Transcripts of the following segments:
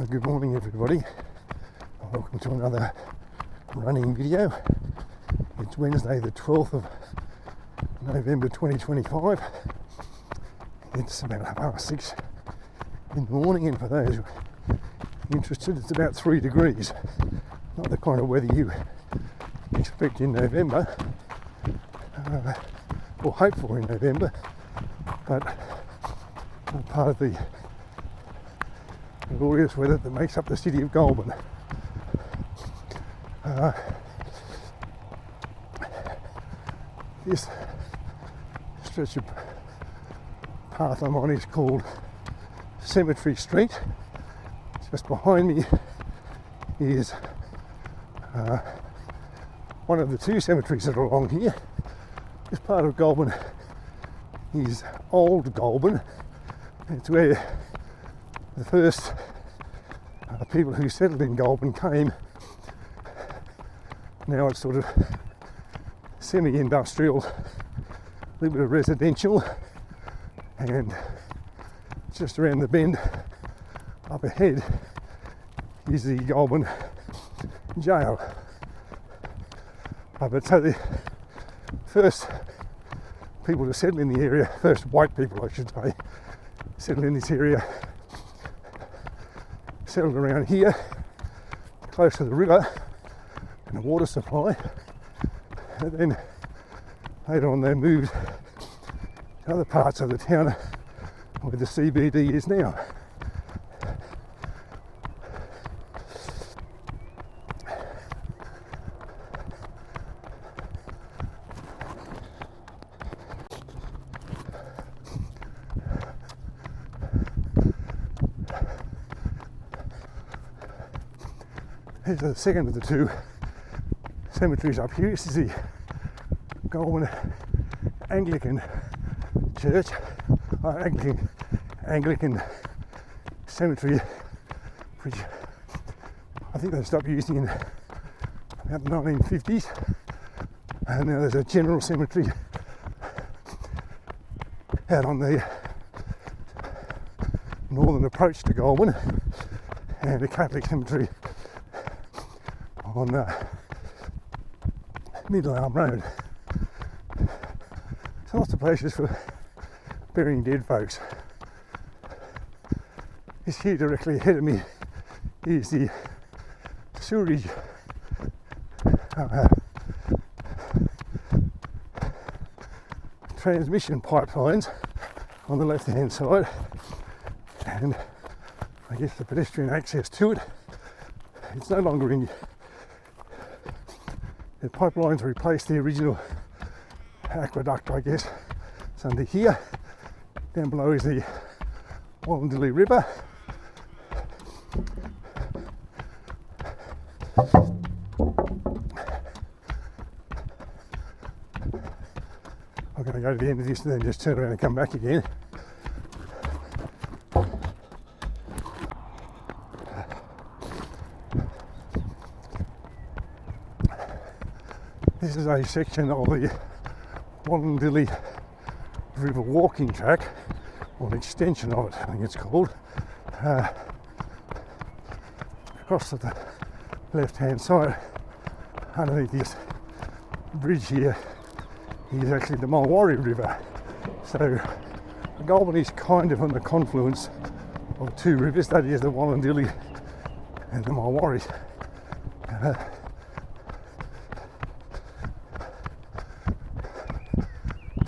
Good morning everybody, welcome to another running video. It's Wednesday the 12th of November 2025. It's about 6:30 in the morning, and for those interested, it's about 3 degrees. Not the kind of weather you expect in November, or hope for in November, but part of the glorious weather that makes up the city of Goulburn. This stretch of path I'm on is called Cemetery Street. Just behind me is one of the two cemeteries that are along here. This part of Goulburn is Old Goulburn. It's where the first people who settled in Goulburn came. Now it's sort of semi-industrial, a little bit of residential, and just around the bend up ahead is the Goulburn jail. But so the first people to settle in the area, first white people I should say, settled in this area, settled around here, close to the river and the water supply, and then later on they moved to other parts of the town where the CBD is now. Here's the second of the two cemeteries up here. This is the Goulburn Anglican Church, Anglican Cemetery, which I think they stopped using in about the 1950s. And now there's a general cemetery out on the northern approach to Goulburn, and a Catholic cemetery on Middle Arm Road. So lots of places for burying dead folks. This here directly ahead of me is the sewerage transmission pipelines on the left hand side, and I guess the pedestrian access to it. It's no longer in. The pipelines replaced the original aqueduct, I guess. It's under here. Down below is the Wallandilly River. I'm going to go to the end of this and then just turn around and come back again. This is a section of the Wallandilly River walking track, or an extension of it, I think it's called. Across to the left hand side, underneath this bridge here, is actually the Mulwaree River. So Goulburn is kind of on the confluence of two rivers, that is the Wallandilly and the Mulwaree.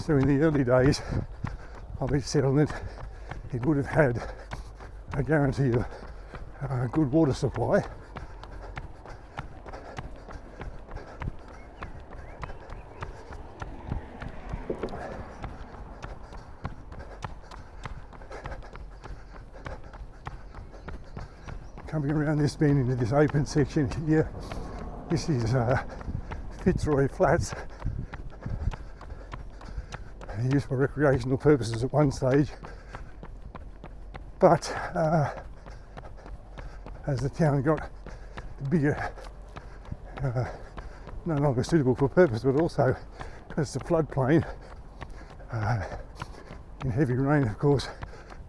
So in the early days of its settlement, it would have had a guarantee of a good water supply. Coming around this bend into this open section here, this is Fitzroy Flats, used for recreational purposes at one stage, but as the town got bigger, no longer suitable for purpose, but also as the floodplain, in heavy rain, of course,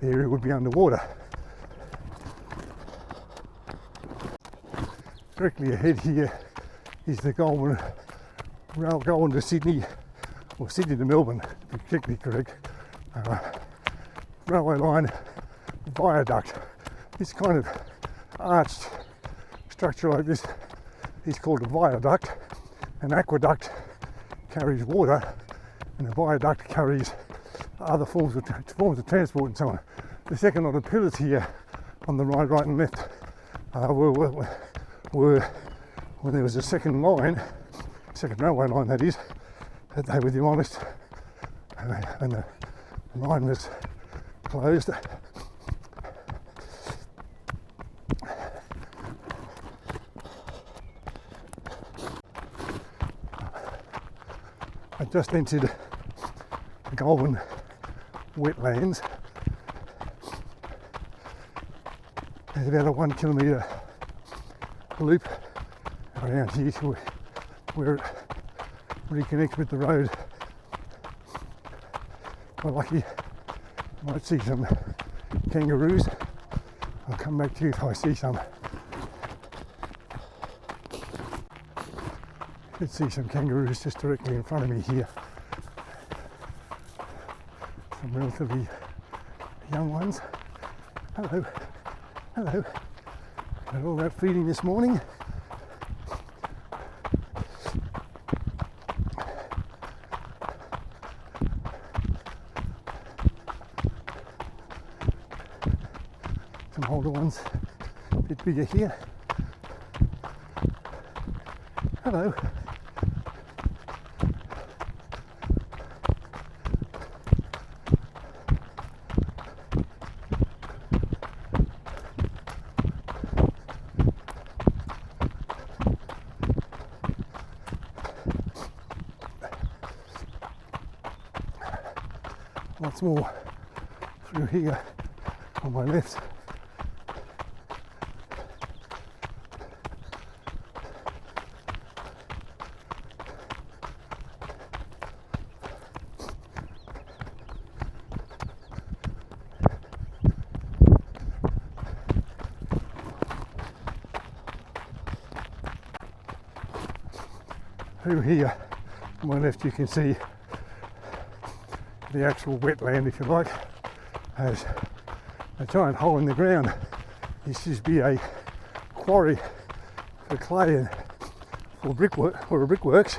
the area would be underwater. Directly ahead here is the Goulburn rail going to Sydney, or Sydney to Melbourne, to be technically correct, railway line viaduct. This kind of arched structure like this is called a viaduct. An aqueduct carries water, and a viaduct carries other forms of transport and so on. The second lot of pillars here on the right and left were when there was a second railway line that is, that they were demolished and the line was closed. I just entered the Goulburn wetlands. There's about a 1 kilometre loop around here to where it reconnects with the road. We're lucky, you might see some kangaroos. I'll come back to you if I see some. You can see some kangaroos just directly in front of me here. Some relatively young ones. Hello, hello. Got all that feeding this morning. Some older ones, a bit bigger here. Hello. Lots more through here on my left. Through here on my left you can see the actual wetland, if you like, has a giant hole in the ground. This used to be a quarry for clay and for brickworks.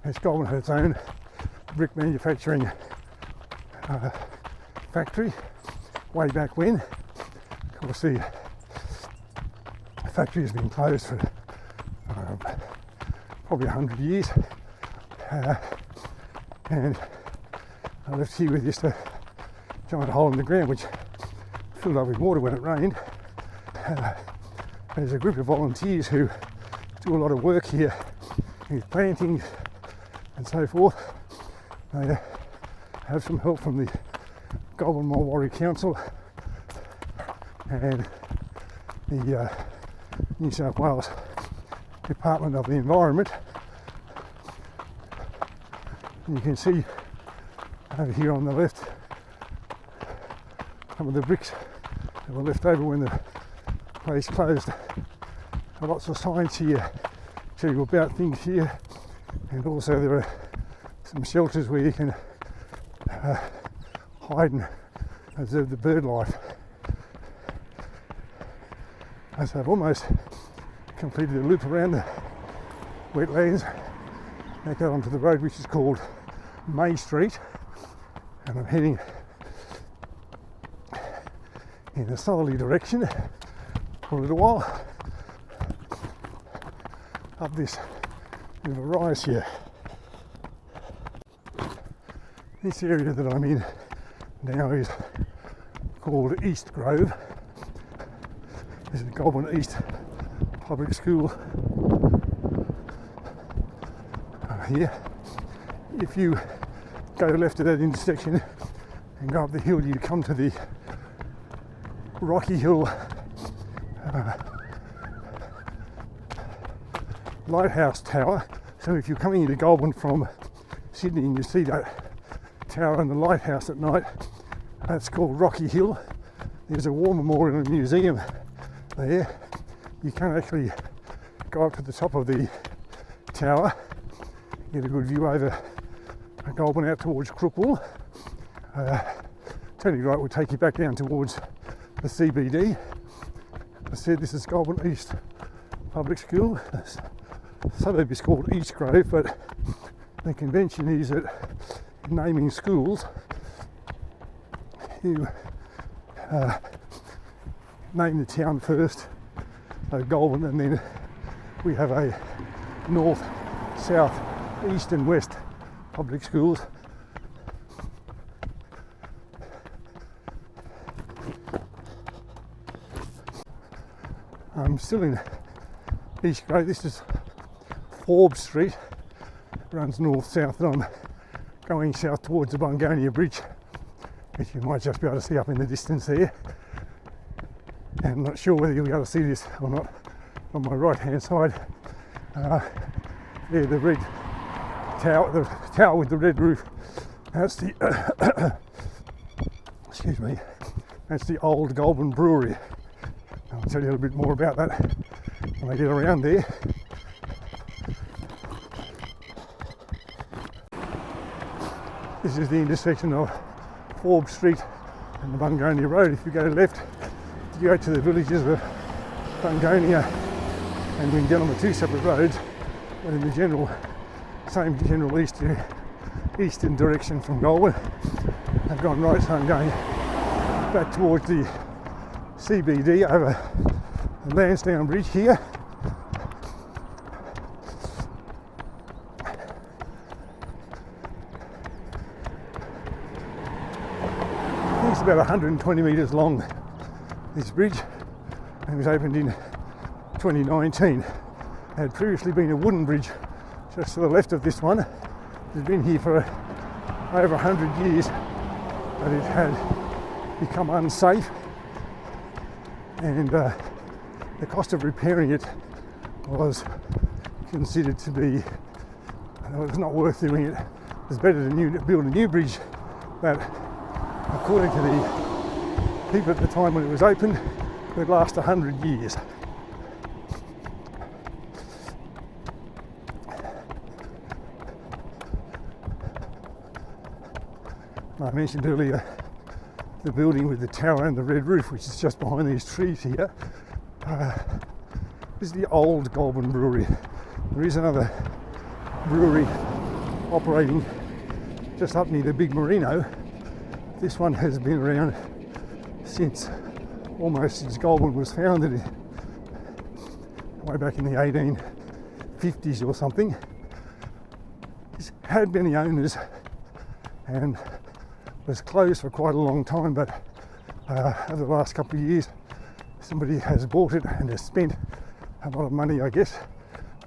It's Goulburn had its own brick manufacturing factory way back when. Of course, the factory has been closed for probably 100 years, and I left here with just a giant hole in the ground which filled up with water when it rained. There's a group of volunteers who do a lot of work here with planting and so forth. They have some help from the Goulburn Mulwaree Council and the New South Wales Department of the Environment. And you can see over here on the left some of the bricks that were left over when the place closed. Lots of signs here tell you about things here, and also there are some shelters where you can hide and observe the bird life. As I've almost completed a loop around the wetlands, now go onto the road which is called May Street, and I'm heading in a southerly direction for a little while up this bit of a rise here. This area that I'm in now is called East Grove. This is Goulburn East Public School here. If you go left at that intersection and go up the hill, you come to the Rocky Hill Lighthouse Tower. So if you're coming into Goulburn from Sydney and you see that tower and the lighthouse at night, that's called Rocky Hill. There's a war memorial and museum there. You can't actually go up to the top of the tower, get a good view over Goulburn out towards Crookwell. Turning right will take you back down towards the CBD. I said this is Goulburn East Public School. The suburb is called East Grove, but the convention is that naming schools, you name the town first, Goulburn, and then we have a north, south, east and west public schools. I'm still in East Grove. This is Forbes Street, runs north-south, and I'm going south towards the Bungonia Bridge, which you might just be able to see up in the distance there. And I'm not sure whether you'll be able to see this or not. On my right hand side, there the red tower, the tower with the red roof. That's the excuse me, that's the old Goulburn Brewery. I'll tell you a little bit more about that when I get around there. This is the intersection of Forbes Street and the Bungonia Road. If you go left, you go to the villages of Bungonia, and we can get on the two separate roads, but in the same general eastern direction from Goulburn. I've gone right, so I'm going back towards the CBD over the Lansdowne Bridge here. It's about 120 metres long, this bridge, and it was opened in 2019. It had previously been a wooden bridge just to the left of this one. It had been here for over 100 years, but it had become unsafe, and the cost of repairing it was considered to be, it was not worth doing it. It was better to build a new bridge that, according to the people at the time when it was opened, would last 100 years. I mentioned earlier the building with the tower and the red roof, which is just behind these trees here. This is the old Goulburn Brewery. There is another brewery operating just up near the big Merino. This one has been around almost since Goulburn was founded, way back in the 1850s or something. It's had many owners and was closed for quite a long time, but over the last couple of years somebody has bought it and has spent a lot of money, I guess,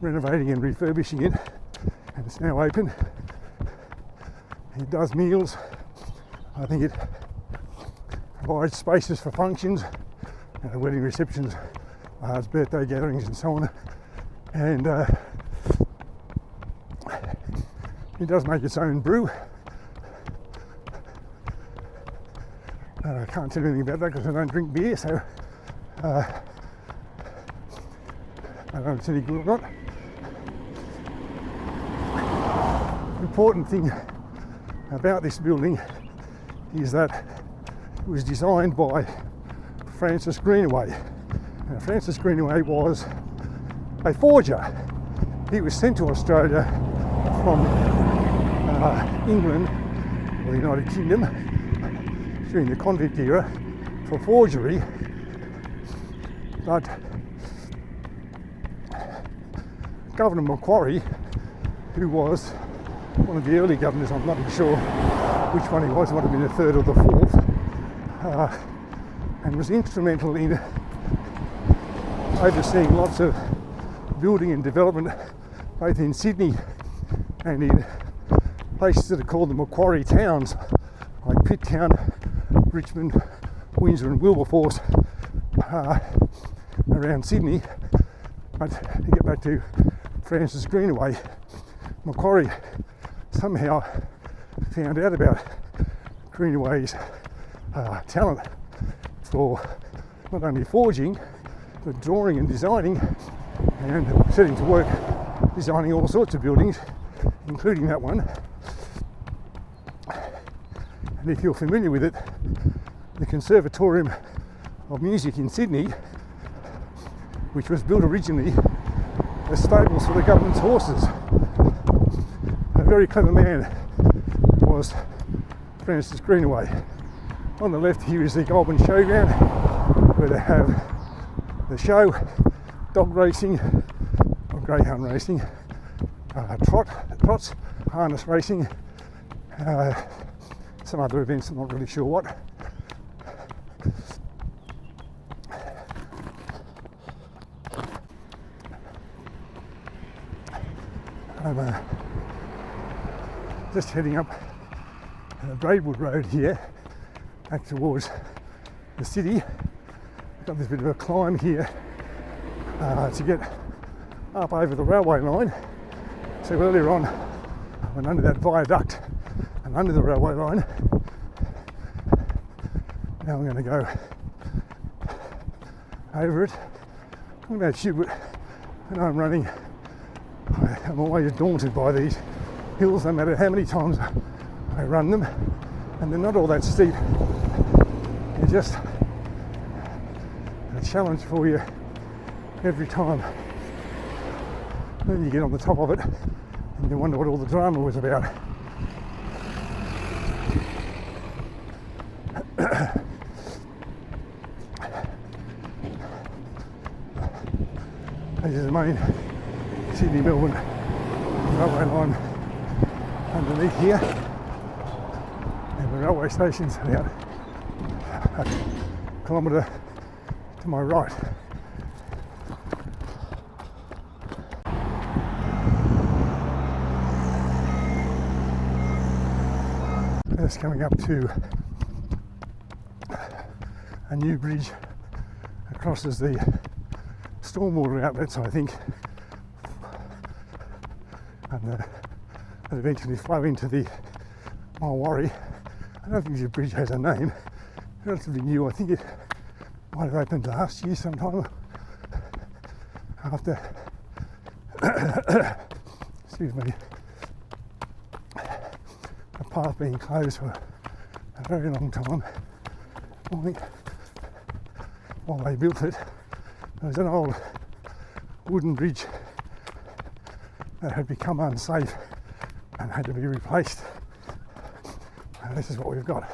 renovating and refurbishing it, and it's now open. It does meals. I think it provides spaces for functions, wedding receptions, birthday gatherings and so on, and it does make its own brew. I can't tell you anything about that because I don't drink beer, so I don't know if it's any good or not. The important thing about this building is that it was designed by Francis Greenaway. Now, Francis Greenaway was a forger. He was sent to Australia from England or the United Kingdom during the convict era for forgery, but Governor Macquarie, who was one of the early governors, I'm not sure which one he was, it might have been the third or the fourth, and was instrumental in overseeing lots of building and development both in Sydney and in places that are called the Macquarie towns, like Pitt Town, Richmond, Windsor and Wilberforce, around Sydney. But to get back to Francis Greenaway, Macquarie somehow found out about Greenaway's talent for not only forging but drawing and designing, and setting to work designing all sorts of buildings, including that one. And if you're familiar with it, the Conservatorium of Music in Sydney, which was built originally as stables for the government's horses. A very clever man was Francis Greenaway. On the left here is the Goulburn Showground, where they have the show, dog racing, or greyhound racing, trots, harness racing, some other events, I'm not really sure what. I'm just heading up Braidwood Road here, back towards the city. Got this bit of a climb here to get up over the railway line. So earlier on, I went under that viaduct and under the railway line. Now I'm going to go over it. I don't know about you, but when I'm running, I'm always daunted by these hills, no matter how many times I run them, and they're not all that steep. They're just a challenge for you every time. Then you get on the top of it and you wonder what all the drama was about. This is the main Sydney-Melbourne railway line underneath here, and the railway station's about a kilometre to my right. Just coming up to a new bridge that crosses the stormwater outlets, I think, and that eventually flow into the Mulwaree. I don't think the bridge has a name. Relatively new. I think it might have opened last year sometime after excuse me, a path being closed for a very long time. I think while they built it, there was an old wooden bridge that had become unsafe and had to be replaced. And this is what we've got.